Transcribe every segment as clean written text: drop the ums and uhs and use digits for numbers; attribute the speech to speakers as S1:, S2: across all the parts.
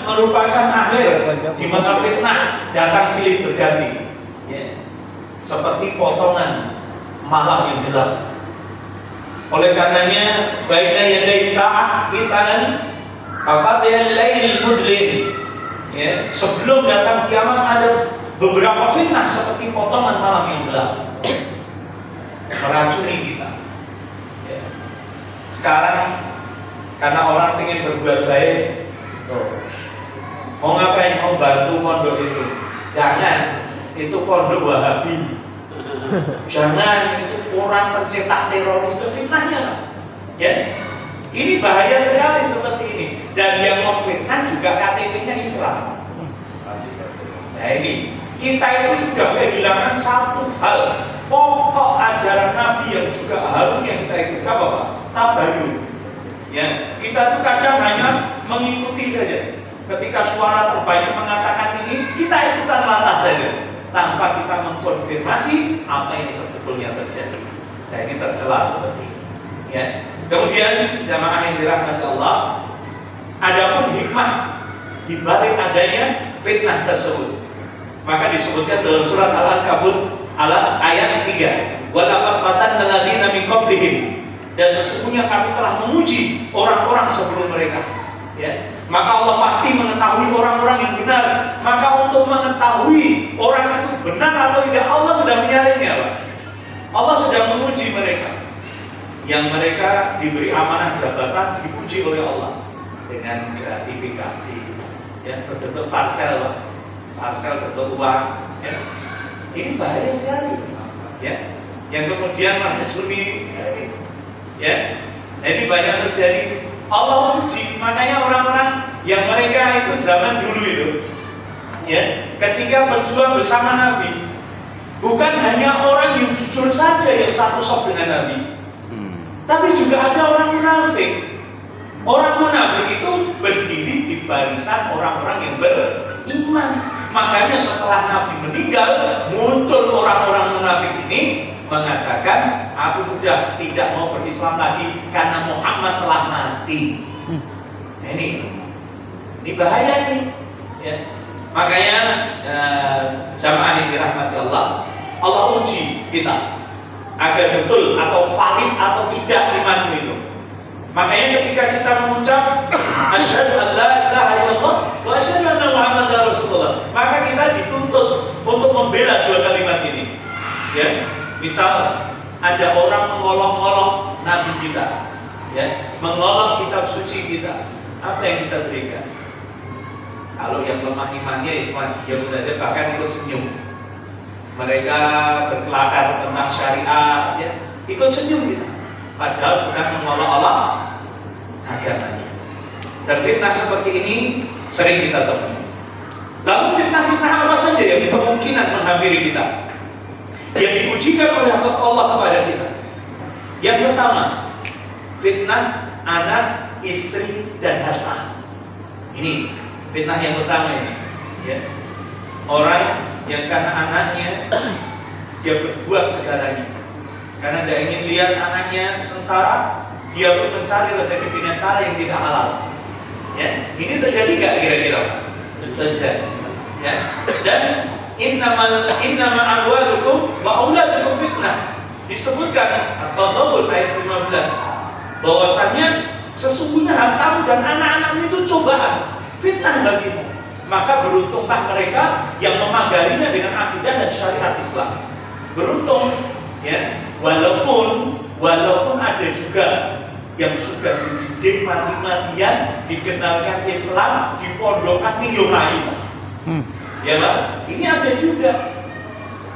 S1: merupakan akhir di mana fitnah datang silih berganti, ya. Seperti potongan malam yang gelap. Oleh karenanya baina yaday sa'ah fitanan faqadiyal lail mudlim, ya. Sebelum datang kiamat ada beberapa fitnah seperti potongan malam yang gelap, meracuni kita, ya. Sekarang karena orang ingin berbuat baik, mau ngapain? Mau bantu pondok itu. Jangan, itu pondok Wahabi. Jangan, itu orang pencetak teroris. Itu fitnahnya lah, ya. Ini bahaya sekali seperti ini. Dan yang memfitnah juga KTP-nya Islam. Nah ini, kita itu sudah kehilangan satu hal pokok ajaran Nabi yang juga harusnya kita ikuti, apa Pak? Tabayun. Ya, kita tuh kadang hanya mengikuti saja. Ketika suara terbanyak mengatakan ini, kita ikutan latah saja, tanpa kita mengkonfirmasi apa yang sebetulnya terjadi. Nah ini tercela seperti ini, ya. Kemudian jamaah yang dirahmati Allah, adapun hikmah di balik adanya fitnah tersebut, maka disebutkan dalam surat Al-Ankabut ayat 3, wa laqad fatanna alladziina min qablihim, dan sesungguhnya kami telah menguji orang-orang sebelum mereka, ya. Maka Allah pasti mengetahui orang-orang yang benar. Maka untuk mengetahui orang itu benar atau tidak, Allah sudah menyaringnya, Pak. Allah sudah menguji mereka. Yang mereka diberi amanah jabatan diuji oleh Allah dengan gratifikasi, ya, berbentuk parsel, Pak. Parsel bentuk uang, ya. Ini bahaya sekali, ya. Yang kemudian meracuni, ya. Ini banyak terjadi. Allah uji, makanya orang-orang yang mereka itu zaman dulu itu, ya, ketika berjuang bersama Nabi, bukan hanya orang yang jujur saja yang satu soft dengan Nabi, tapi juga ada orang munafik. Orang munafik itu berdiri di barisan orang-orang yang beriman. Makanya setelah Nabi meninggal, muncul orang-orang munafik ini mengatakan, aku sudah tidak mau berislam lagi karena Muhammad telah mati. Nah, ini bahaya ini, ya. Makanya jamaah yang dirahmati Allah, Allah uji kita agar betul atau valid atau tidak imanmu itu. Makanya ketika kita mengucap asyhadu an la ilaha illallah wa asyhadu anna Muhammadar Rasulullah, maka kita dituntut untuk membela dua kalimat ini, ya. Misal ada orang mengolok-olok Nabi kita, ya, mengolok kitab suci kita, apa yang kita berikan? Kalau yang lemah imannya itu diam saja, bahkan ikut senyum. Mereka berkelakar tentang syariat, ya, ikut senyum kita, padahal sedang mengolok-olok agamanya. Dan fitnah seperti ini sering kita temui. Lalu fitnah-fitnah apa saja yang kemungkinan menghampiri kita, yang diujikan oleh Allah kepada kita? Yang pertama, fitnah anak, istri, dan harta. Ini fitnah yang pertama ini, ya. Orang yang karena anaknya dia berbuat segalanya, karena dia ingin lihat anaknya sengsara, dia pun mencari rezeki dengan cara yang tidak halal, ya. Ini terjadi gak kira-kira? Terjadi, ya. Dan innama amwalukum wa auladukum fitnah, disebutkan At-Taghabun ayat 15, bahwasanya sesungguhnya hartamu dan anak-anakmu itu cobaan, fitnah bagimu. Maka beruntunglah mereka yang memagarinya dengan akidah dan syariat Islam. Beruntung, ya. Walaupun ada juga yang sudah dididik mati-matian, dikenalkan Islam, dipondokkan niyomai, ya Pak. Ini ada juga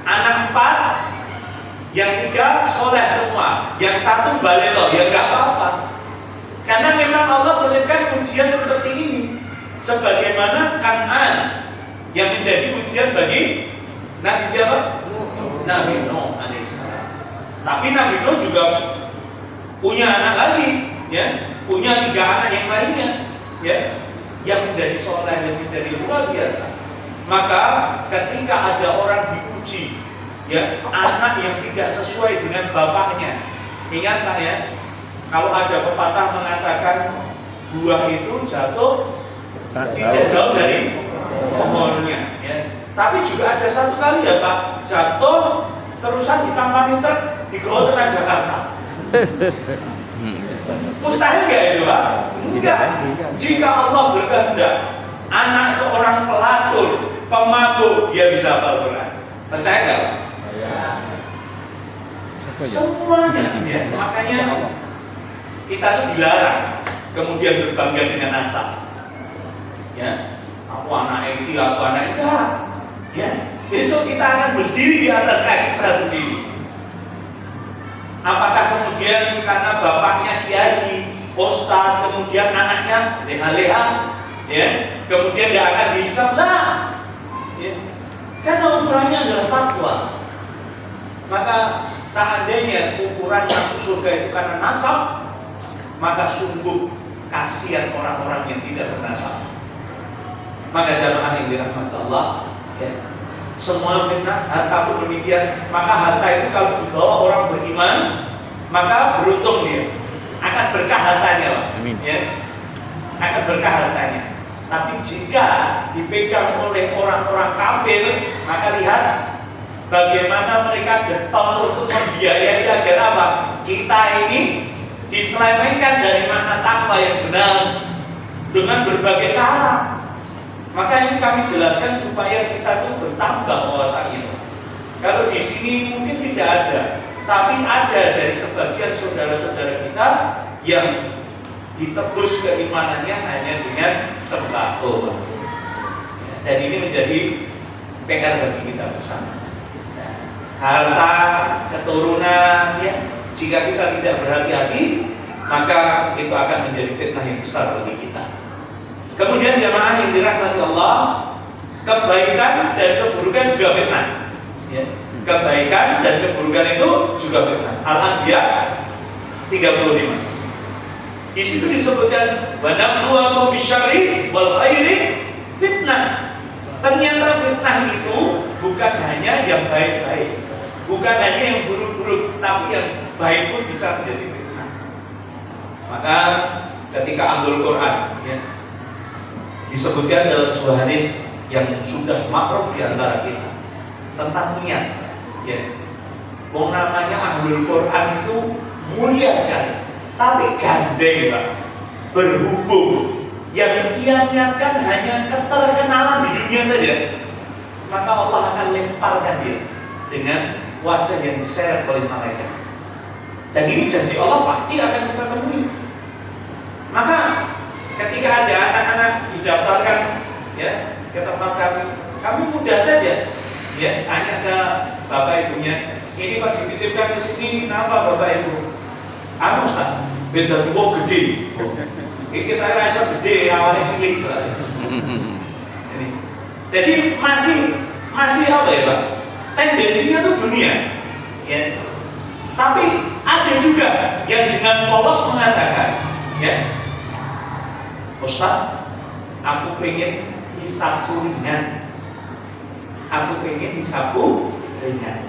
S1: anak 4, yang 3 soleh semua, yang 1 balelo, ya nggak apa-apa. Karena memang Allah selipkan ujian seperti ini, sebagaimana Kan'an yang menjadi ujian bagi Nabi siapa? Nabi Nuh alaihissalam. Tapi Nabi Nuh juga punya anak lagi, ya, punya 3 anak yang lainnya, ya, yang menjadi soleh, yang menjadi luar biasa. Maka ketika ada orang diuji, ya, anak yang tidak sesuai dengan bapaknya, ingat Pak, ya, kalau ada pepatah mengatakan buah itu jatuh tidak jauh dari pohonnya, ya. Tapi juga ada satu kali ya Pak, jatuh terusan ditampani truk digawa tekan Jakarta. Mustahil nggak itu Pak? Enggak. Jika Allah berkehendak, anak seorang pelacur, pemabuk, dia bisa hafal Quran. Percaya nggak Pak? Semuanya, ya. Makanya kita tuh dilarang kemudian berbangga dengan nasab. Ya, aku anak Eki, aku anak Eka. Ya, besok kita akan berdiri di atas kaki kita sendiri. Apakah kemudian karena bapaknya kiai, ustadz, kemudian anaknya leha-leha, ya, kemudian dia akan dihisab? Lah, ya. Karena ukurannya adalah takwa. Maka seandainya ukuran masuk surga itu karena nasab, maka sungguh kasihan orang-orang yang tidak bernasab. Maka jamaah yang dirahmati Allah, ya, semua fitnah, harta pun demikian. Maka harta itu kalau dibawa orang beriman, maka beruntung dia, akan berkah hartanya, Pak. Ya, akan berkah hartanya. Tapi jika dipegang oleh orang-orang kafir, maka lihat bagaimana mereka getol untuk membiayai agar apa? Kita ini diselewengkan dari makna takwa yang benar dengan berbagai cara. Maka ini kami jelaskan supaya kita tuh bertambah wawasannya. Kalau di sini mungkin tidak ada, tapi ada dari sebagian saudara-saudara kita yang ditebus keimanannya hanya dengan sembako. Dan ini menjadi PR bagi kita bersama. Harta, keturunan, ya, jika kita tidak berhati-hati, maka itu akan menjadi fitnah yang besar bagi kita. Kemudian jamaah yang dirahmati Allah, kebaikan dan keburukan juga fitnah. Ya. Kebaikan dan keburukan itu juga fitnah. Al-Anbiya 35. Di situ disebutkan wa nabluwakum bisyarri wal khairi fitnah. Ternyata fitnah itu bukan hanya yang baik-baik, bukan hanya yang buruk-buruk, tapi yang baik pun bisa menjadi fitnah. Maka ketika ahlul Quran, ya, disebutkan dalam sebuah hadis yang sudah makruf di antara kita tentang niat, ya. Mau namanya ahlul Quran itu mulia sekali, tapi gandeng, Pak. Berhubung yang ia niatkan hanya keterkenalan di dunia saja, maka Allah akan lemparkan dia dengan wajah yang diseret oleh malaikat. Dan ini janji Allah pasti akan kita temui. Maka ketika ada anak-anak didaftarkan, ya, ke tempat kami mudah saja, ya, tanya ke bapak ibunya, ini Pak dititipkan ke sini, kenapa bapak ibu? Anu Ustaz, beda tua gede. Ini kita rasa gede, awalnya cilik. Jadi masih apa ya Pak? Tendensinya tuh dunia, ya. Tapi ada juga yang dengan polos mengatakan, ya, Ustaz, aku pengen disapu ringan. Aku pengen disapu ringan.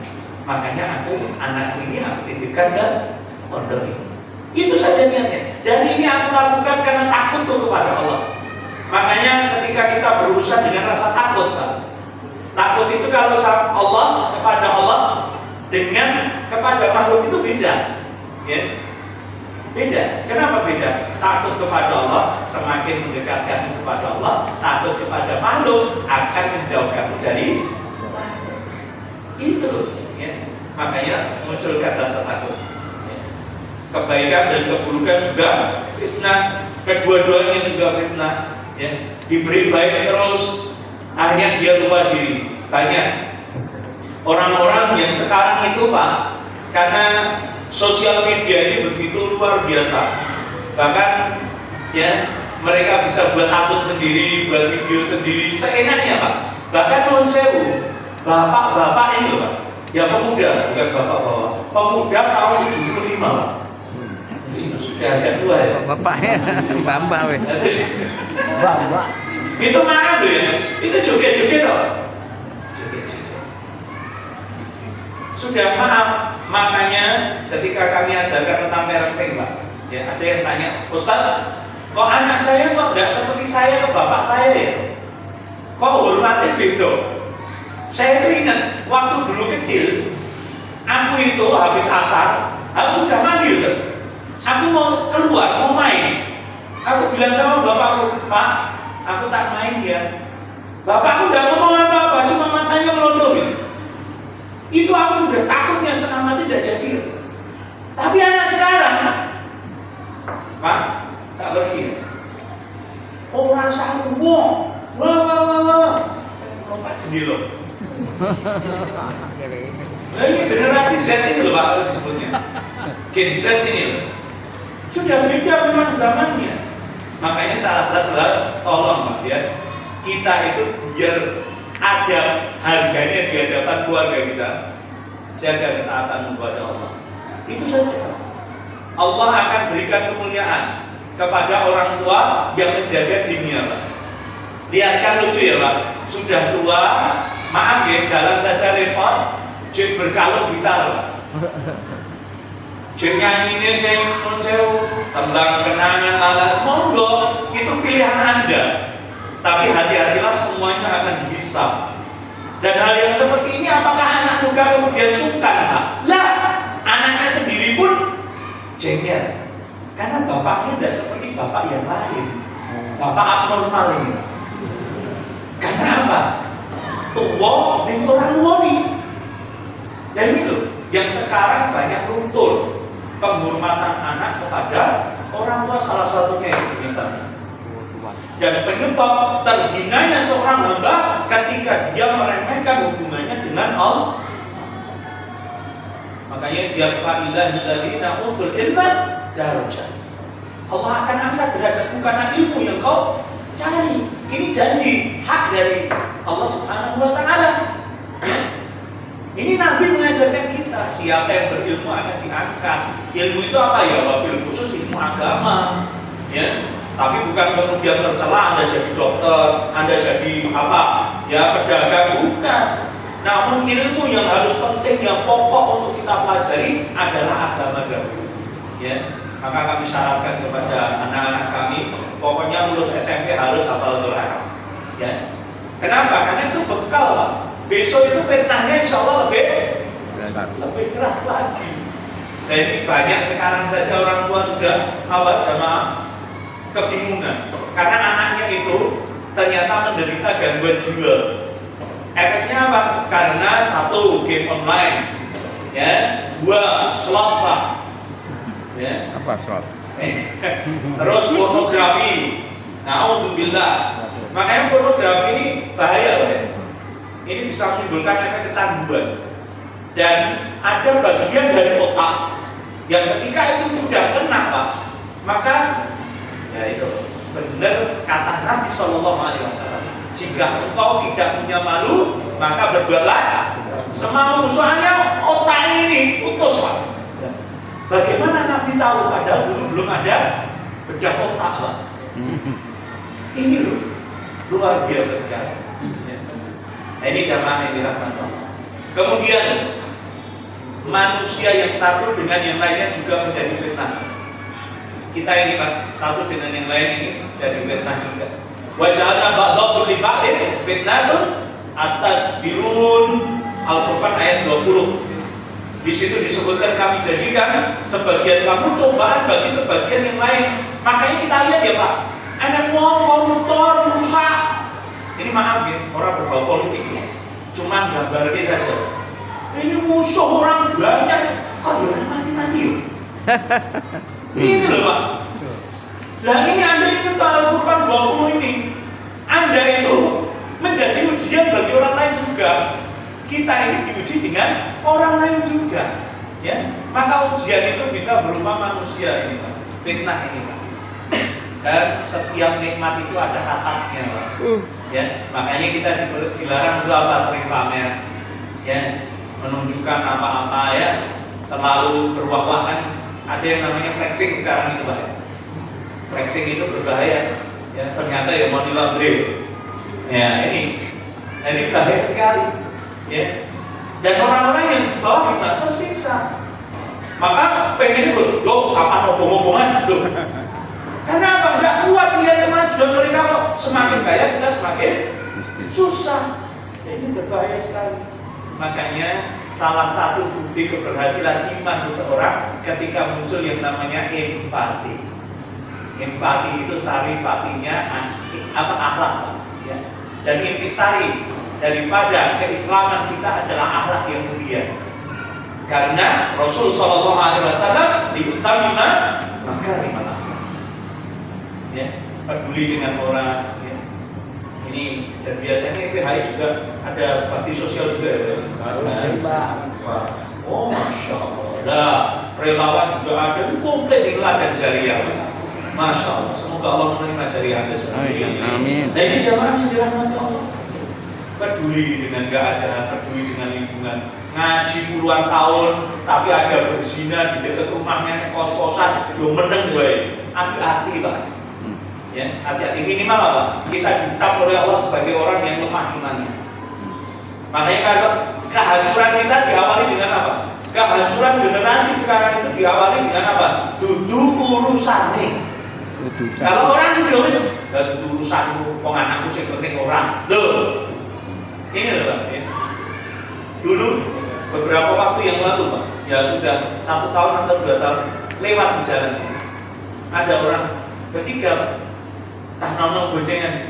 S1: Makanya anak ini aku titipkan ke pondok ini. Itu saja niatnya. Dan ini aku lakukan karena takut tuh kepada Allah. Makanya ketika kita berurusan dengan rasa takut, Pak. Takut itu kalau Allah, kepada Allah dengan kepada makhluk itu beda, ya. Beda. Kenapa beda? Takut kepada Allah semakin mendekatkan kepada Allah, takut kepada makhluk akan menjauhkanmu dari itu, ya. Makanya munculkan rasa takut. Ya. Kebaikan dan keburukan juga fitnah, kedua-duanya juga fitnah. Ya. Diberi baik terus, akhirnya dia lupa diri. Banyak orang-orang yang sekarang itu Pak, karena sosial media ini begitu luar biasa, bahkan ya mereka bisa buat upload sendiri, buat video sendiri seenaknya Pak. Bahkan nuwun sewu, bapak-bapak ini loh Pak, ya pemuda, bukan bapak-bapak, pemuda tahun 75 Pak. Ini sudah agak tua ya. Bapaknya Mbak weh. Mbak. Itu makan loh ya, itu joget-joget loh. Sudah maaf, makanya ketika kami ajarkan tentang parenting Pak, ya ada yang tanya, Ustaz, Kok anak saya kok tidak seperti saya ke bapak saya ya? Kok hormatnya beda? Saya ingat waktu dulu kecil, aku itu habis asar, aku sudah mandi Ustaz. Aku mau keluar, mau main. Aku bilang sama bapakku, Pak, aku tak main ya. Bapakku tidak ngomong apa-apa, cuma matanya melondohin. Itu aku sudah takutnya setengah mati tidak jadi. Tapi anak sekarang, Pak, tak pergi. Oh rasa wah, lompat jendela. Nah ini generasi Z ini loh Pak disebutnya. Gen Z ini loh. Sudah beda memang zamannya. Makanya salah satu hal, tolong Pak ya, kita itu biar ada harganya di hadapan keluarga kita, jaga ketaatan kepada Allah. Itu saja. Allah akan berikan kemuliaan kepada orang tua yang menjaga dinnya Pak. Lihat kan lucu ya Pak, sudah tua, maaf ya, jalan saja repot, jek berkalung gitar Pak. Jek nyanyinya saya tembang kenangan lalat, monggo, itu pilihan Anda. Tapi hati-hatilah, semuanya akan dihisab. Dan hal yang seperti ini apakah anak muda kemudian sungkan Pak? Lah, anaknya sendiri pun jengkel. Karena bapaknya tidak seperti bapak yang lain. Bapak abnormal ini. Karena apa? Tua dan orang woni. Dan itu yang sekarang banyak luntur. Penghormatan anak kepada orang tua salah satunya yang kita. Dan penyebab terhinanya seorang hamba ketika dia meremehkan hubungannya dengan Allah. Makanya yarfa'illahu alladziina utul ilma darajat. Allah akan angkat derajat bukan ilmu yang kau cari. Ini janji hak dari Allah Subhanahu wa taala. Ini Nabi mengajarkan kita, siapa yang berilmu akan diangkat. Ilmu itu apa ya? Wabil khusus ilmu agama. Ya. Tapi bukan kemudian tercela Anda jadi dokter, Anda jadi apa? Ya pedagang, bukan. Namun ilmu yang harus penting, yang pokok untuk kita pelajari adalah agama dahulu. Ya. Maka kami syaratkan kepada anak-anak kami, pokoknya lulus SMP harus hafal Quran. Ya. Kenapa? Karena itu bekal Pak. Besok itu fitnahnya insya Allah lebih keras lagi. Dan ini banyak sekarang saja orang tua sudah jamaah kebingungan karena anaknya itu ternyata menderita gangguan jiwa. Efeknya apa? Karena satu, game online, ya, dua, slot Pak, ya. Apa slot? Terus pornografi. Na'udzubillah. Makanya pornografi ini bahaya Pak. Ini bisa menimbulkan efek kecanduan. Dan ada bagian dari otak yang ketika itu sudah kena Pak, maka ya itu benar kata Nabi Shallallahu Alaihi Wasallam. Jika engkau tidak punya malu, maka berbuatlah semau. Soalnya otak ini putus Pak. Bagaimana Nabi tahu? Padahal dulu belum ada bedah otak Pak. Ini loh luar biasa sekali. Nah, ini jamaah yang dirahmati Allah. Kemudian manusia yang satu dengan yang lainnya juga menjadi fitnah. Kita ini Pak, satu dengan yang lain ini jadi fitnah juga. Waja'alna ba'dakum li ba'din fitnatun atas birun. Al-Furqan ayat 20. Di situ disebutkan kami jadikan sebagian kamu cobaan bagi sebagian yang lain. Makanya kita lihat ya Pak, ada koruptor, rusak. Ini maaf ya, orang berbau politik loh. Cuman gambarnya saja. Ini musuh orang banyak, kok orang mati-mati yuk. Ini loh Pak. Nah ini Anda ingin tahu Al-Furqan 20 ini, Anda itu menjadi ujian bagi orang lain juga. Kita ini diuji dengan orang lain juga, ya. Maka ujian itu bisa berupa manusia ini Pak, fitnah ini Pak. Dan setiap nikmat itu ada hasadnya Pak. Ya, makanya kita dilarang dulu apa sering pamer, ya, menunjukkan apa-apa ya, terlalu berwah-wahan. Ada yang namanya flexing sekarang itu Pak. Flexing itu berbahaya. Ya, ternyata ya money laundering. Ya, ini bahaya sekali. Ya. Dan orang-orang yang di bawah kita tersiksa. Maka pengen ikut, loh kapan obong-obongan? Loh. Karena apa? Nggak kuat lihat kemajuan mereka kok. Semakin kaya kita semakin susah. Ini berbahaya sekali. Makanya salah satu bukti keberhasilan iman seseorang ketika muncul yang namanya empati. Empati itu saripatinya akhlak, ya. Dan intisari daripada keislaman kita adalah akhlak yang mulia. Karena Rasul Shallallahu Alaihi Wasallam diutamina makarimal akhlak. Ya, peduli dengan orang. Ya. Ini dan biasanya PHI juga ada bakti sosial juga ya. Wah, oh masya Allah. Nah, relawan juga ada, itu komplit ikhlas dan jariah. Masya Allah. Semoga Allah menerima jariah Anda semua.
S2: Amin.
S1: Nah ini jamaah yang dirahmati Allah. Peduli dengan keadaan, peduli dengan lingkungan. Ngaji puluhan tahun, tapi ada berzina di dekat rumahnya, kos-kosan, yo meneng gue. Hati-hati Pak. Ya, hati-hati, minimal apa? Kita dicap oleh Allah sebagai orang yang lemah imannya. Makanya kalau kehancuran kita diawali dengan apa? Kehancuran generasi sekarang itu diawali dengan apa? Dudu urusane. Kalau orang sudah wis, dudu urusanmu, wong anakku sing penting orang. Loh. Ini loh Pak. Ya. Dulu beberapa waktu yang lalu Pak, ya sudah 1 tahun atau 2 tahun lewat di jalan ini. Ada orang bertiga Pak. Cah nono boncengan,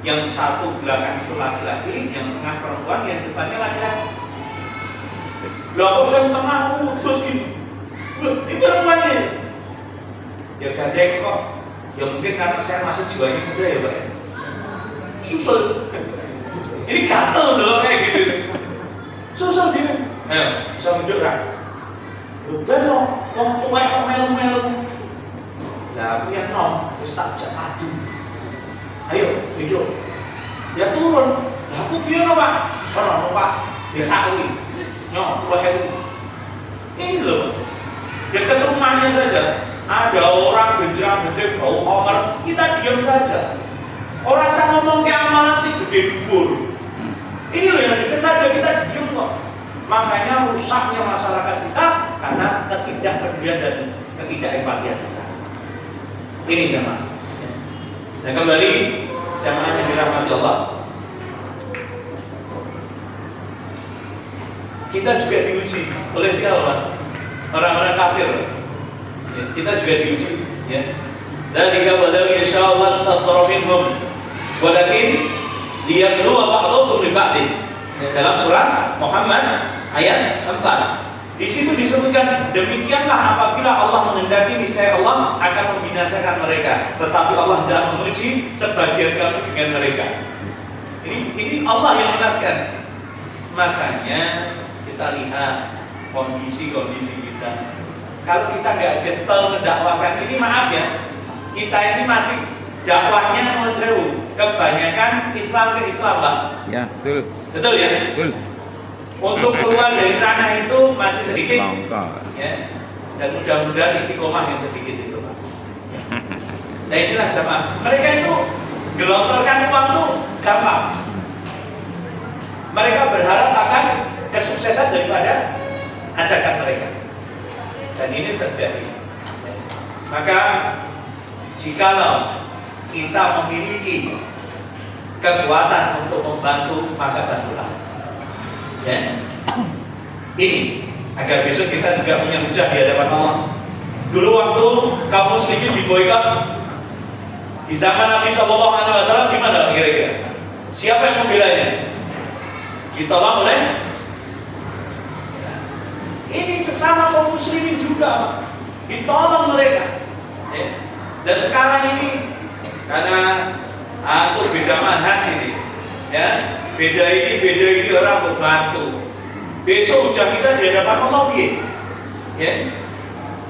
S1: yang satu belakang itu laki-laki, yang tengah perempuan, yang depannya laki-laki. Loh aku yang tengah udut gini. Loh ini perempuannya. Ya gandeng kok. Ya mungkin karena saya masih jiwanya muda ya Pak. Susul. Ini gatel loh kayak gitu. Susul dia. Ayo, bisa hidup kan? Udah loh, tuwek kok melu-melu. Nah, aku yang nom, terus tak adu. Ayo, hidup. Ya turun. Lah aku piye no, Pak? Sono no, Pak. Biasa kuwi. Nyok, 2000. Ini loh. Dekat rumahnya saja ada orang genjreng-genjreng bau homer, kita diam saja. Orang saya ngomong ke amalan sih gede dhuwur. Ini loh yang dekat saja kita diam kok. Makanya rusaknya masyarakat kita karena ketidakpedulian dan ketidakempatian kita. Ini jamaah. Dan kembali jamaah yang dirahmati Allah. Kita juga diuji oleh siapa? Orang-orang kafir. Ya, kita juga diuji. Ya. Dzalika walau insyaallah tasara minhum. Walakin liyabluwa ba'dhukum li ba'din. Dalam surah Muhammad ayat 4. Di situ disebutkan demikianlah apabila Allah menghendaki niscaya Allah akan membinasakan mereka, tetapi Allah tidak menguji sebagian kamu dengan mereka. Ini Allah yang menaskan. Makanya kita lihat kondisi-kondisi kita. Kalau kita nggak getol mendakwakan ini, maaf ya, kita ini masih dakwahnya jauh. Kebanyakan Islam ke Islam, Pak. Ya, betul. Betul ya? Betul. Untuk keluar dari ranah itu masih sedikit, ya. Dan mudah-mudahan istiqomah yang sedikit itu, Pak. Nah inilah jamaah. Mereka itu gelontorkan uang itu gampang. Mereka berharap akan kesuksesan daripada ajakan mereka. Dan ini terjadi. Maka jikalau kita memiliki kekuatan untuk membantu, maka bantulah. Ya. Ini agar besok kita juga punya hujah di hadapan Allah. Dulu waktu kaum muslimin diboikot di zaman Nabi Shallallahu Alaihi Wasallam, gimana kira-kira? Siapa yang membelanya? Ditolong oleh? Ini sesama kaum muslimin juga, ditolong mereka. Ya. Dan sekarang ini karena untuk beda manhaj ini, ya. Beda ini orang membantu. Besok ujian kita di hadapan Allah, ya.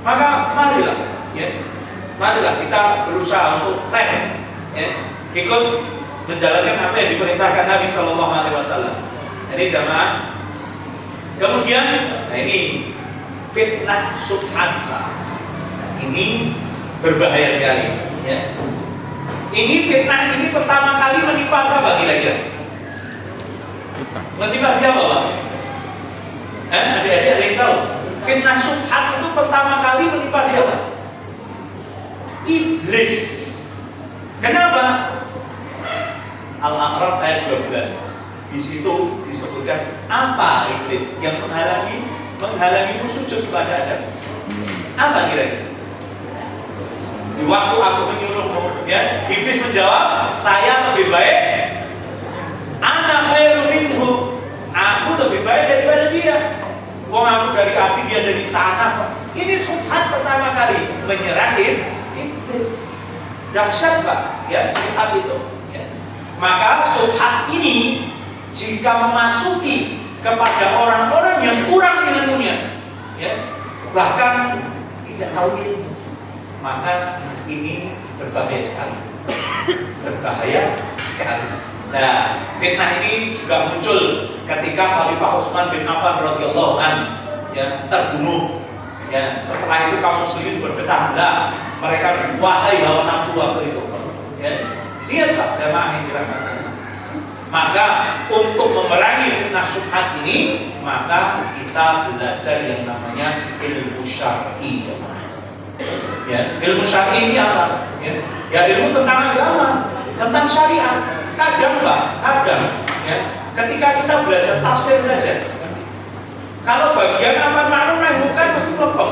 S1: Maka marilah, ya. Marilah kita berusaha untuk fair, ya. Ikut menjalankan apa yang diperintahkan Nabi Shallallahu Alaihi Wasallam. Ini jamaah. Kemudian, nah ini fitnah subhanallah. Ini berbahaya sekali, ya. Ini fitnah ini pertama kali menimpa siapa kira-kira? Menimpa siapa, Pak? Adik-adik ada yang tahu? Fitnah subhat itu pertama kali menimpa siapa? iblis. Kenapa? Al-A'raf ayat 12. Di situ disebutkan apa iblis yang menghalangimu sujud kepada Adam. Apa kira-kira? Di waktu aku menyuruhmu, ya, iblis menjawab, saya lebih baik. Ana khairu minhu. Aku lebih baik daripada dia. Wong aku dari api, dia dari tanah. Ini subhat pertama kali menyerang iblis. Dahsyat Pak, ya, subhat itu. Ya. Maka subhat ini jika memasuki kepada orang-orang yang kurang ilmunya, ya, bahkan tidak tahu ilmu, maka ini berbahaya sekali. Berbahaya sekali. Nah, fitnah ini juga muncul ketika Khalifah Utsman bin Affan radhiyallahu anhu, ya, terbunuh. Ya, setelah itu kaum muslimin berpecah belah, mereka dikuasai hawa nafsu waktu itu. Ya, lihatlah jamaah yang dirahmati. Maka untuk memerangi fitnah syubhat ini, maka kita belajar yang namanya ilmu syar'i. Ya, ilmu syar'i ini apa? Ya, ilmu tentang agama, tentang syariat. Kadang Pak, ya, ketika kita belajar tafsir saja, kalau bagian amar ma'ruf nahi munkar mesti melempem.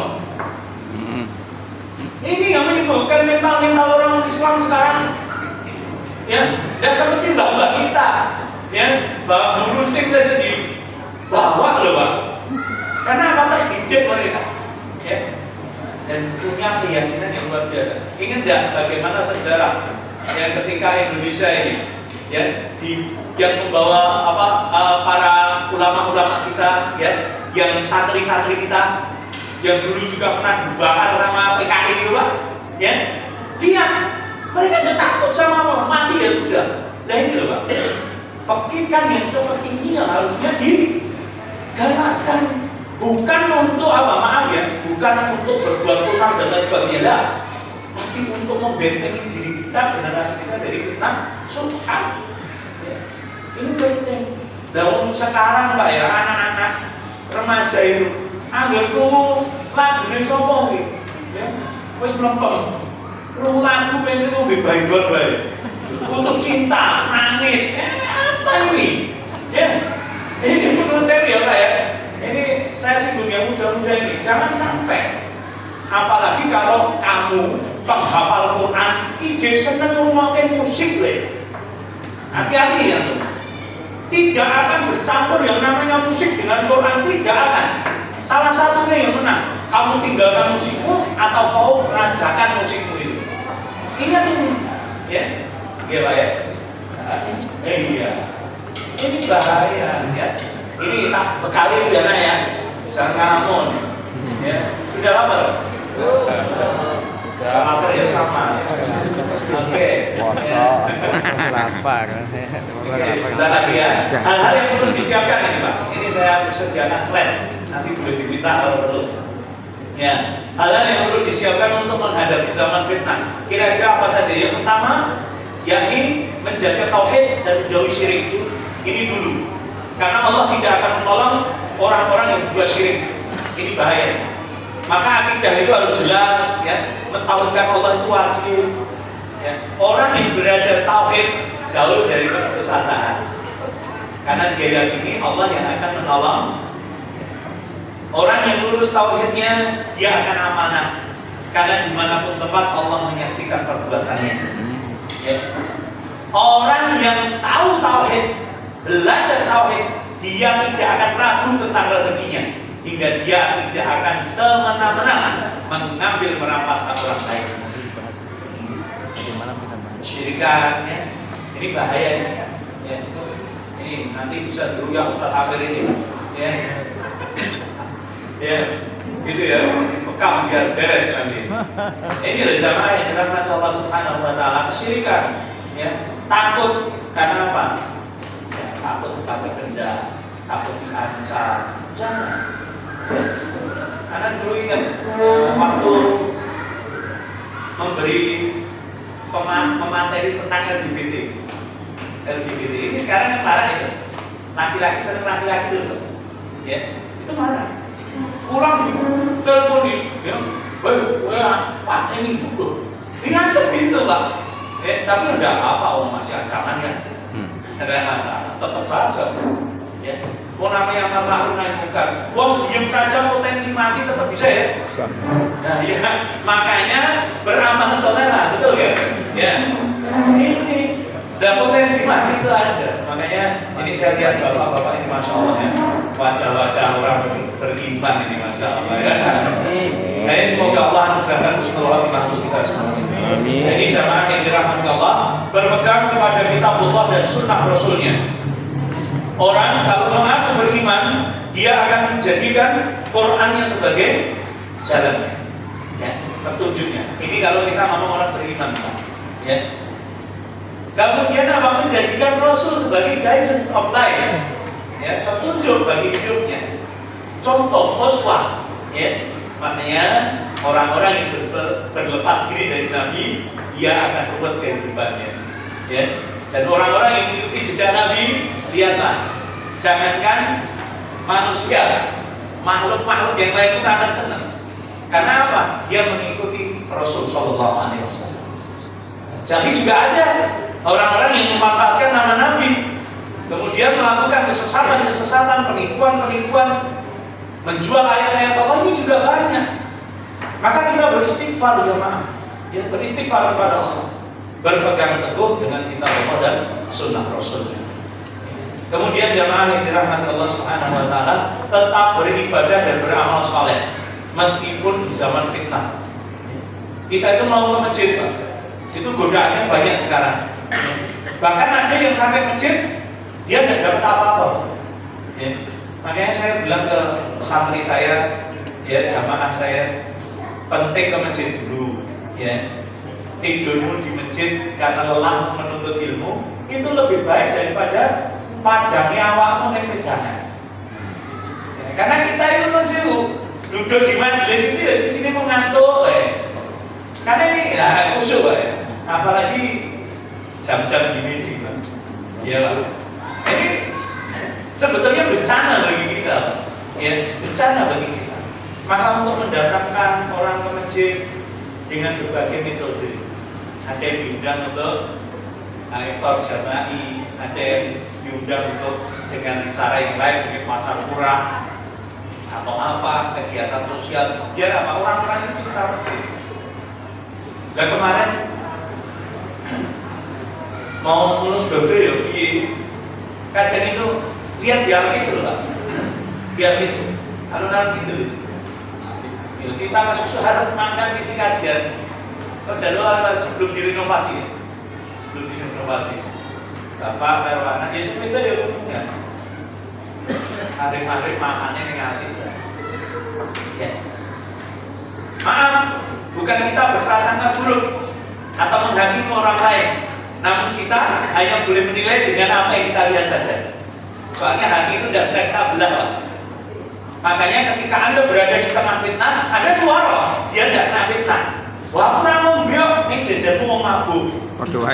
S1: Ini yang menyebabkan mental orang Islam sekarang, ya, dan seperti mbak-mbak kita, ya, bawa meruncing saja di bawah loh Pak. Karena apa? Terdidik mereka, ya, dan punya keyakinan yang luar biasa. Ingat nggak bagaimana sejarah, ya, ketika Indonesia ini, ya, yang membawa para ulama-ulama kita, ya, yang santri-santri kita yang dulu juga pernah dibakar sama PKI gitu Pak, ya, lihat mereka udah takut sama apa, mati ya sudah. Nah ini loh Pak, pekikan yang seperti ini yang harusnya digalakkan, bukan untuk apa, maaf ya, bukan untuk berbuat onar dan lain sebagainya, tapi untuk membentengi diri kita, generasi kita dari fitnah syubhat. Ini penting. Dan sekarang Pak ya, anak-anak remaja itu anggapku lagunya sopo gitu, ya, wis melempem. Kru lagu pengen ngombe baygon bae. Putus cinta, nangis. Apa ini? Ya. Ini menurut saya ya Pak ya. Ini saya singgung yang muda-muda ini. Jangan sampai, apalagi kalau kamu penghafal Quran, ije seneng ngrungokke musik le. Hati-hati ya tuh. Tidak akan bercampur yang namanya musik dengan Quran, tidak akan. Salah satunya yang menang, kamu tinggalkan musikmu atau kau rajakan musikmu itu. Ingat ini, ya, iya Pak ya. Iya, ini bahaya, ya. Ini tak bekali ya Nak ya, jangan ngelamun. Ya, sudah lama loh. Sudah lapar ya sama. Oke.
S2: Masih lapar.
S1: Sudah lagi ya. Hal-hal yang perlu disiapkan ini Pak. Ini saya sediakan slide. Nanti boleh diminta kalau perlu. Ya, hal-hal yang perlu disiapkan untuk menghadapi zaman fitnah. Kira-kira apa saja? Yang pertama, yakni menjaga tauhid dan menjauhi syirik. Ini dulu. Karena Allah tidak akan menolong orang-orang yang berbuat syirik. Ini bahaya. Maka akidah itu harus jelas, ya. Mentauhidkan Allah itu wajib. Ya. Orang yang belajar tauhid jauh dari keputusasaan. Karena dia yakini Allah yang akan menolong. Orang yang lurus tauhidnya, dia akan amanah. Karena dimanapun tempat Allah menyaksikan perbuatannya. Ya. Orang yang tahu tauhid, belajar tauhid, dia tidak akan ragu tentang rezekinya, hingga dia tidak akan semena-mena mengambil merampas hak orang lain. Syirikan, ya. Ini bahaya ya. Ya. Ini nanti bisa diruyang Ustaz Amir ini, ya. Ya, gitu ya, bekam biar beres nanti. Ini adalah jamaah yang dirahmati Allah Subhanahu Wa Taala. Kesyirikan, ya, takut karena apa? Ya, takut kepada benda, takut diancam. Jangan. Ya. Karena dulu ingat waktu memberi pemateri tentang LGBT ini sekarang kan marah itu. Laki-laki seneng laki-laki dulu, ya, itu marah. Pulang di telepon ya, wah ini dulu, Diancam itu Pak. Tapi udah apa, masih ancaman kan? Ada masalah, tetap saja. Ya. Mau namanya amar ma'ruf nahi munkar. Wong diem saja potensi mati tetap bisa ya. Nah ya, makanya beramal soleh lah, betul ya? Ya. Ini dan potensi mati itu ada. Makanya ini saya lihat bapak-bapak ini masya Allah ya, wajah-wajah orang beriman ini masya Allah ya. Nah, ini semoga Allah anugerahkan husnul khotimah kita semuanya. Nah, ini jamaah yang dirahmati Allah, berpegang kepada kitabullah dan sunnah Rasulnya. Orang kalau mengaku beriman, dia akan menjadikan Qurannya sebagai jalannya, ya, petunjuknya. Ini kalau kita ngomong orang beriman, ya. Kemudian apa, menjadikan Rasul sebagai guidance of life, ya, petunjuk bagi hidupnya, contoh uswah, ya. Maknanya orang-orang yang berlepas diri dari Nabi, dia akan ruwet kehidupannya, ya. Dan orang-orang yang mengikuti jejak Nabi, lihatlah, jangankan manusia, makhluk-makhluk yang lain pun akan senang. Karena apa? Dia mengikuti Rasul Sallallahu Alaihi Wasallam. Jadi juga ada orang-orang yang memanfaatkan nama Nabi, kemudian melakukan kesesatan-kesesatan, penipuan-penipuan, menjual ayat-ayat Allah, ini juga banyak. Maka kita beristighfar jemaah, ya, beristighfar kepada Allah, berpegang teguh dengan kitab Allah dan sunnah Rasulnya. Kemudian jemaah yang dirahmati Allah Subhanahu Wa Taala, tetap beribadah dan beramal saleh meskipun di zaman fitnah. Kita itu mau ke masjid, Pak, itu godaannya banyak sekarang. Bahkan ada yang sampai masjid dia tidak dapat apa-apa. Ya. Makanya saya bilang ke santri saya, ya, jamaah saya, penting ke masjid dulu, ya. Tidurmu di masjid karena lelah menuntut ilmu itu lebih baik daripada padangnya awakmu ning pegangan. Ya, karena kita itu sibuk duduk di majelis itu ya sini mau ngantuk, karena ini ya khusyuk, apalagi jam-jam gini, ya Pak. Jadi sebetulnya bencana bagi kita, ya, bencana bagi kita. Maka untuk mendatangkan orang ke masjid dengan berbagai metode, ada yang diundang untuk iftar jama'i, ada yang diundang untuk dengan cara yang lain, mungkin pasar murah atau apa, kegiatan sosial, biar apa, orang-orang itu cinta masjid. Dan kemarin mau lulus dokter ya, kadang itu lihat di Alkitab itu Pak, biar itu, alur-alur gitu. Ya, kita harus makan isi kajian. Padahal sebelum direnovasi, Bapak Karwana, ya seperti itu ya umumnya. Hari-hari makannya negatif. Ya. Maaf, bukan kita berprasangka buruk atau menghakimi orang lain, namun kita hanya boleh menilai dengan apa yang kita lihat saja. Soalnya hati itu tidak bisa kita belah, Pak. Makanya ketika Anda berada di tengah fitnah, Anda keluar, Pak. Dia tidak kena fitnah. Wah, kurang ngombyok, ini jajanmu mau mabuk.
S2: Waduh,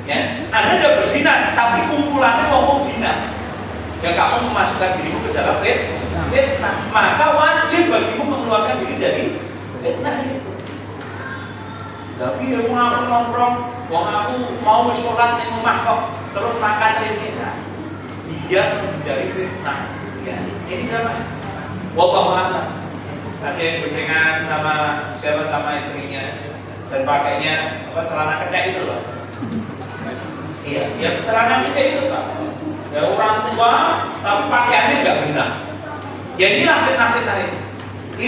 S1: Ya, Anda tidak berzina, tapi kumpulannya ngomong zina. Ya, kamu memasukkan dirimu ke dalam fitnah. Maka wajib bagimu mengeluarkan diri dari fitnah itu. Tapi ya, aku nongkrong, aku mau sholat di rumah kok, terus makan ini. Nah, dia menghindari fitnah. Ya, ini sama. Wallahu a'lam. Ada yang bercengan sama istrinya dan pakainya celana kedai itu loh. Iya, dia celana kedai itu Pak. Ya orang tua tapi pakaiannya nggak benar. Ya inilah fitnah-fitnah ini.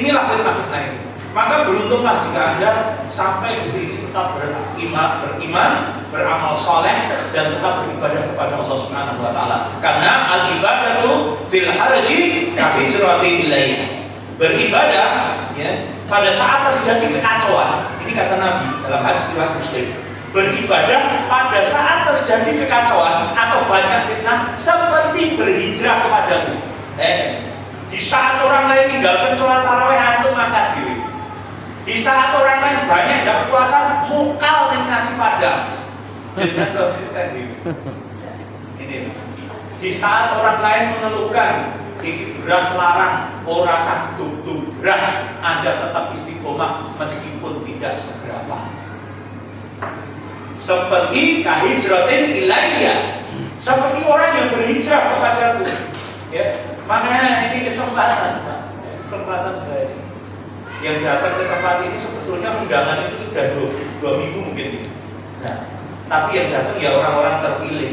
S1: Inilah fitnah-fitnah ini. Maka beruntunglah jika Anda sampai di titik tetap beriman, beramal soleh dan tetap beribadah kepada Allah Subhanahu Wa Taala. Karena al-ibadatu fil harji kahijrati ilaih. Beribadah, ya, pada saat terjadi kekacauan. Ini kata Nabi dalam hadis riwayat Muslim. Beribadah pada saat terjadi kekacauan atau banyak fitnah seperti berhijrah kepadaku. Di saat orang lain tinggalkan sholat tarawih, antum makan diri. Di saat orang lain banyak tidak puasa, mukal yang nasi padang. Jangan konsisten ini. Di saat orang lain mengeluhkan iki beras larang, ora sak tutup beras, Anda tetap istiqomah meskipun tidak seberapa. Seperti kahijratin ilayya, seperti orang yang berhijrah kepadaku. Ya, makanya ini kesempatan, Pak. Kesempatan baik. Yang datang ke tempat ini sebetulnya undangan itu sudah dua minggu mungkin. Nah, tapi yang datang ya orang-orang terpilih,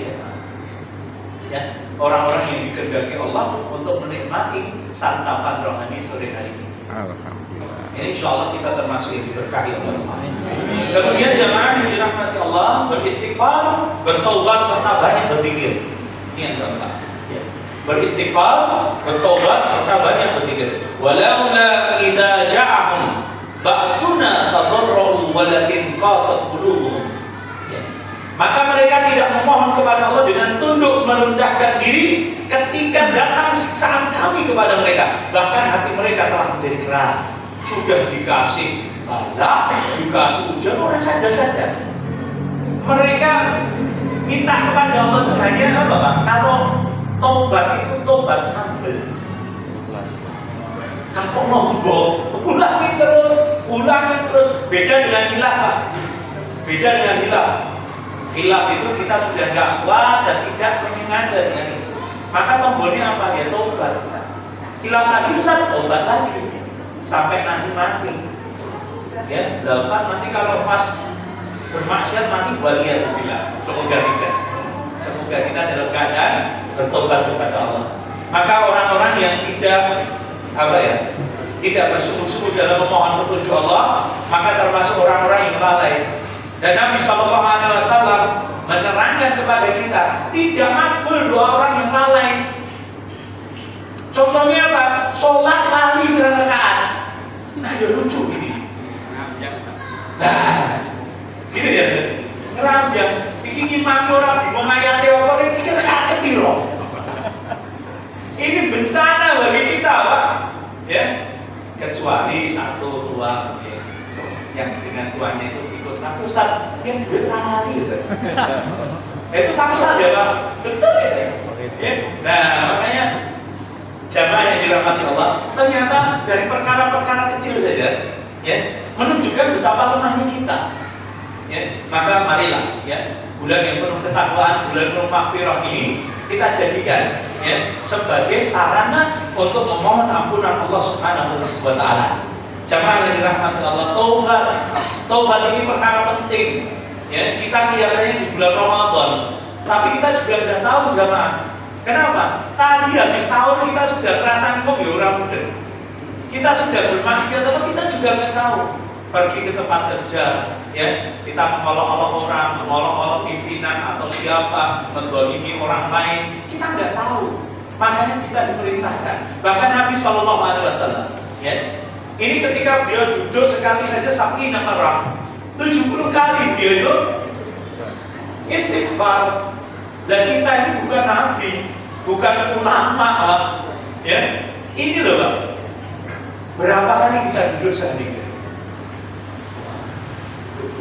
S1: ya, orang-orang yang dikehendaki Allah untuk menikmati santapan rohani sore hari ini.
S2: Alhamdulillah.
S1: Ini insya Allah kita termasuk yang diberkahi oleh Allah. Kemudian jemaah yang dirahmati Allah, beristighfar, bertobat serta banyak berzikir. Ini yang keempat. Ya. Beristighfar, bertobat serta banyak berzikir. Walaula idza ja'ahum ba'suna tadarru walakin qasat qulubuhum. Ya. Maka mereka tidak memohon kepada Allah dengan tunduk merendahkan diri ketika datang siksaan kami kepada mereka. Bahkan hati mereka telah menjadi keras. Sudah dikasih bala, dikasih ujian, orang sadar-sadar. Mereka minta kepada Allah itu hanya apa, Pak? Kalau tobat itu tobat sambel. Kapok lombok, ulangi terus. Beda dengan hilaf, Pak. Beda dengan hilaf. Hilaf itu kita sudah nggak kuat dan tidak menyengaja dengan itu. Maka tombolnya apa? Ya tobat. Hilaf lagi, Ustaz, tobat lagi sampai nanti mati. Ya, Ustaz, nanti kalau pas bermaksiat mati waliyadzubillah. Semoga kita dalam keadaan bertobat kepada Allah. Maka orang-orang yang tidak bersungguh-sungguh dalam memohon petunjuk Allah, maka termasuk orang-orang yang lalai. Dan Nabi SAW menerangkan kepada kita, tidak makbul doa orang yang lalai. Contohnya apa? Sholat lali berrakaat. Nah, ya lucu ini. Nah, gitu ya. Ngerambyang. Iki mami orang bingung ayate apa ini iki rakaat kepiro. Ini bencana bagi kita, Pak. Ya. Kecuali satu dua yang dengan tuannya itu ikut. Tapi Ustaz, yang duit lali Ustaz. Itu fakta ya, Pak. Betul ya. Nah, makanya jamaah yang dirahmati Allah, ternyata dari perkara-perkara kecil saja, ya, menunjukkan betapa lemahnya kita. Ya, maka marilah, ya, bulan yang penuh ketakwaan, bulan penuh maghfirah ini kita jadikan, ya, sebagai sarana untuk memohon ampunan Allah Subhanahu wa Ta'ala. Jamaah yang dirahmati Allah, taubat ini perkara penting. Ya, kita kelihatannya di bulan Ramadan, tapi kita juga tidak tahu jamaah. Kenapa? Tadi habis sahur kita sudah merasa kok ya orang muda. Kita sudah bermaksiat, tapi kita juga nggak tahu. Pergi ke tempat kerja, ya, kita mengolok-olok orang, mengolok-olok pimpinan atau siapa, mendolimi orang lain, kita nggak tahu. Makanya kita diperintahkan. Bahkan Nabi SAW, ya, ini ketika beliau duduk sekali saja saking marah, 70 kali beliau istighfar. Dan kita ini bukan nabi, bukan ulama, ya. Ini loh, Pak. Berapa kali kita duduk sehari?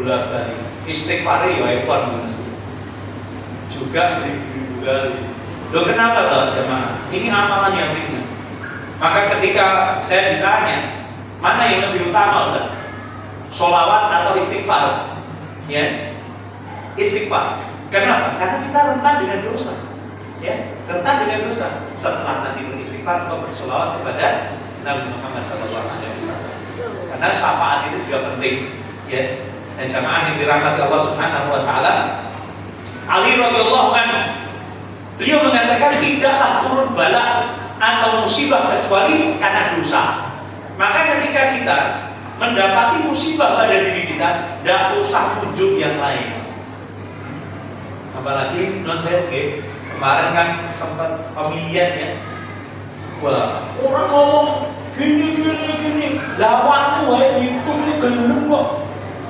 S1: Bulan tadi istighfar ya ekor mesti juga beribu kali. Loh kenapa tahu jemaah? Ini amalan yang ringan. Maka ketika saya ditanya mana yang lebih utama Ustaz? Sholawat atau istighfar? Ya, istighfar. Kenapa? Karena kita rentan dengan dosa. Ya, rentan dengan dosa. Setelah tadi beristighfar, kita bersolawat kepada Nabi Muhammad SAW. Karena syafaat itu juga penting. Ya. Dan jamaah yang dirahmati Allah Subhanahu wa Ta'ala, Ali radhiyallahu anhu, beliau mengatakan tidaklah turun bala atau musibah kecuali karena dosa. Maka ketika kita mendapati musibah pada diri kita, tidak usah tunjuk yang lain. Apalagi non saya kemarin kan sempat pemilihan, ya. Wah, orang ngomong gini, lawanmu itu gelem kok.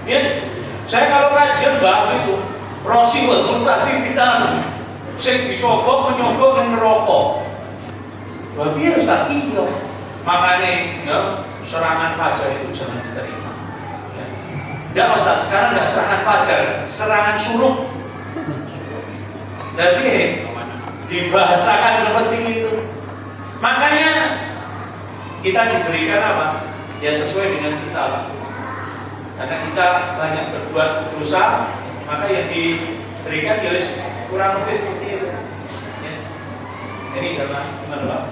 S1: Ya, saya kalau kajian bahas itu Rasulullah kasih vitamin, sing disogok menyogok dan ngerokok. Wah, biar Ustaz iya. Makanya ya, serangan fajar itu jangan diterima. Ya. Ya Ustaz, sekarang nggak serangan fajar, serangan suruh. Tapi dibahasakan seperti itu. Makanya kita diberikan apa? Ya sesuai dengan kita. Karena kita banyak berbuat dosa, maka yang diberikan ya kurang lebih seperti itu. Ya. Ini sama gimana Pak?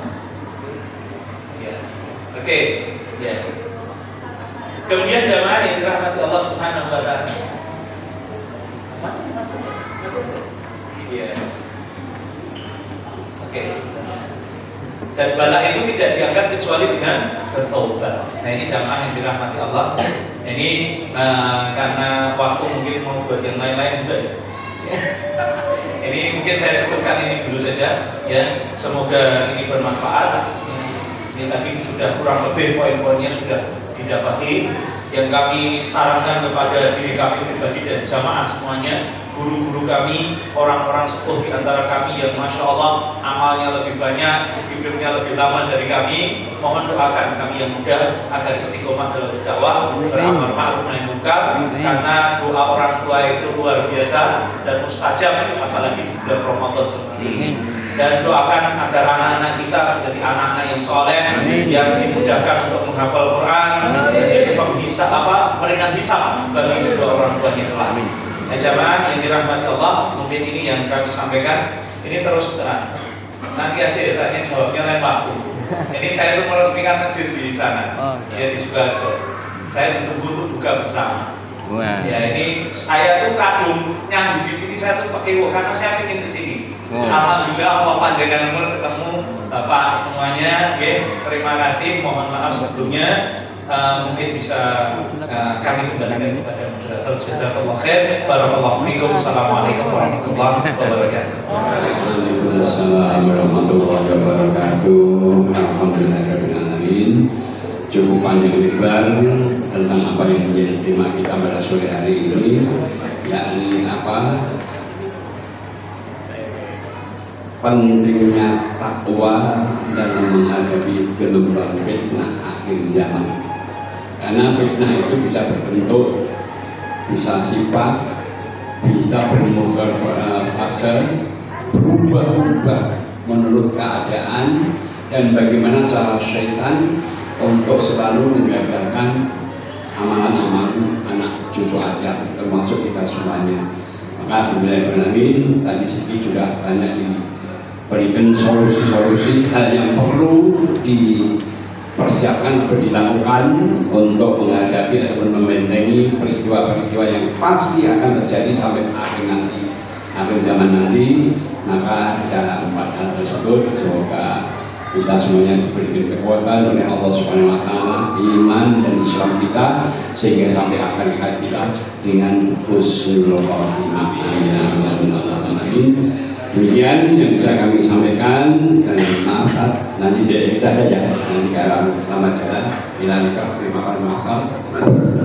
S1: Ya. Oke. Ya. Kemudian jamaah yang dirahmati Allah Subhanahu wa taala. Masuk. Iya. Oke. Dan bala itu tidak diangkat kecuali dengan bertobat. Nah ini jamaah yang dirahmati Allah. Ini karena waktu mungkin mau buat yang lain-lain juga ya. Ini mungkin saya cukupkan ini dulu saja ya. Semoga ini bermanfaat. Ini tadi sudah kurang lebih poin-poinnya sudah didapati. Yang kami sarankan kepada diri kami pribadi dan jamaah semuanya, guru-guru kami, orang-orang sepuh di antara kami yang Masya Allah amalnya lebih banyak, hidupnya lebih lama dari kami, mohon doakan kami yang muda agar istiqomah dalam berdakwah, beramal ma'ruf nahi munkar, karena doa orang tua itu luar biasa dan mustajab, apalagi di bulan Ramadan seperti ini. Dan doakan agar anak-anak kita menjadi anak-anak yang soleh, yang dimudahkan untuk menghafal Quran, menjadi meringan hisab bagi kedua orang tuanya kelak. Nah jamaah yang dirahmati Allah, mungkin ini yang kami sampaikan. Ini terus terang. Nanti aja ya tanya jawabnya lain waktu. Ini saya tuh meresmikan masjid di sana, ya di Sukoharjo. Saya ditunggu untuk buka bersama. Ya ini saya tuh kadung nyambung di sini, saya tuh pakai karena saya ingin ke sini. Alhamdulillah Allah panjangkan umur ketemu Bapak semuanya. Terima kasih. Mohon maaf sebelumnya. Mungkin bisa kami kembalikan kepada moderator. Jazakallah khair. Barakallahu fikum. Assalamualaikum warahmatullahi wabarakatuh.
S3: Waalaikumsalam warahmatullahi wabarakatuh. Alhamdulillahirabbil alamin. Cukup panjang lebar tentang apa yang menjadi tema kita pada sore hari ini, yakni apa? Pentingnya takwa dalam menghadapi gelombang fitnah akhir zaman. Karena fitnah itu bisa berbentuk, bisa sifat, bisa bermuka fase, berubah-ubah menurut keadaan, dan bagaimana cara syaitan untuk selalu menggagalkan amalan-amalan anak cucu Adam, termasuk kita semuanya. Maka alhamdulillah tadi sedikit juga banyak diberikan solusi-solusi hal yang perlu dipersiapkan atau dilakukan untuk menghadapi ataupun membentengi peristiwa-peristiwa yang pasti akan terjadi sampai akhir zaman nanti. Maka dalam 4 hal tersebut semoga kita semuanya diberikan kekuatan oleh Allah Subhanahu wa taala, iman dan Islam kita, sehingga sampai akhir hayat kita dengan husnul khotimah. Amin. Demikian yang bisa kami sampaikan, dan maaf nanti tidak bisa saja nanti kalau selamat jalan. Terima kasih.